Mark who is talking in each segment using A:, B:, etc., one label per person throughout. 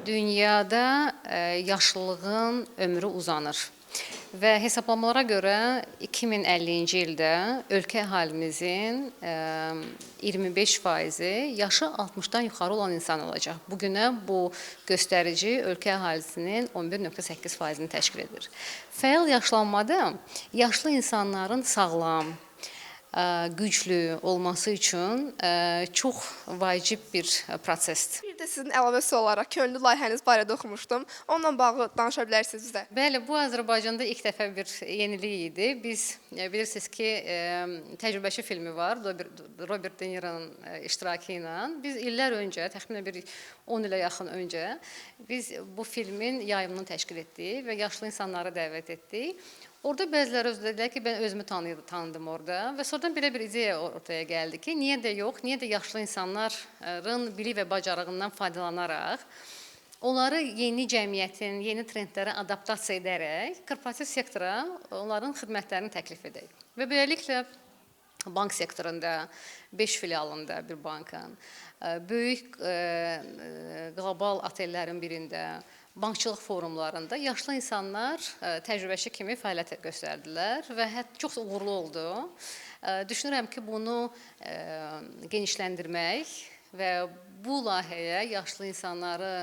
A: Dünyada yaşlılığın ömrü uzanır və hesablamalara görə 2050-ci ildə ölkə əhalimizin 25%-i yaşı 60-dan yuxarı olan insan olacaq. Bugünə bu göstərici ölkə əhalisinin 11,8%-ni təşkil edir. Fəal yaşlanmada yaşlı insanların sağlam, güclü olması üçün çox vacib bir prosesdir.
B: Bir də sizin əlavəsi olaraq könüllü layihəniz barədə oxumuşdum. Onunla bağlı danışa bilərsiniz bizə.
A: Bəli, bu Azərbaycanda ilk dəfə bir yenilik idi. Biz bilirsiniz ki, təcrübəçi filmi var, Robert De Niro'nun iştirakı ilə. Biz illər öncə, təxminən bir 10 ilə yaxın öncə biz bu filmin yayımını təşkil etdik və yaşlı insanları dəvət etdik. Orada bəziləri özü dedilər ki, mən özümü tanıdım orada və sonradan belə bir ideya ortaya gəldi ki, niyə də yox, niyə də yaşlı insanların bilik və bacarığından faydalanaraq onları yeni cəmiyyətin, yeni trendlərə adaptasiya edərək korporativ sektora onların xidmətlərini təklif edək. Və beləliklə bank sektorunda, 5 filialında bir bankın, böyük qlobal otellərin birində, bankçılıq forumlarında yaşlı insanlar təcrübəçi kimi fəaliyyət göstərdilər və çox uğurlu oldu. Düşünürəm ki, bunu genişləndirmək və bu layihəyə yaşlı insanları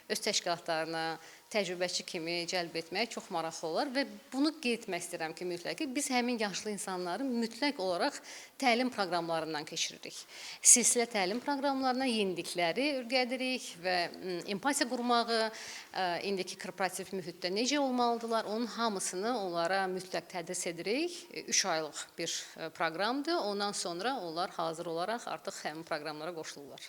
A: öz təşkilatlarına təcrübəçi kimi cəlb etmək çox maraqlı olar və bunu qeyd etmək istəyirəm ki, mütləq ki, biz həmin yaşlı insanları mütləq olaraq təlim proqramlarından keçiririk. Silsilə təlim proqramlarına yenilikləri öyrədirik və empatiya qurmağı, indiki korporativ mühitdə necə olmalıdırlar, onun hamısını onlara mütləq tədris edirik. 3 aylıq bir proqramdır. Ondan sonra onlar hazır olaraq artıq həmin proqramlara qoşulurlar.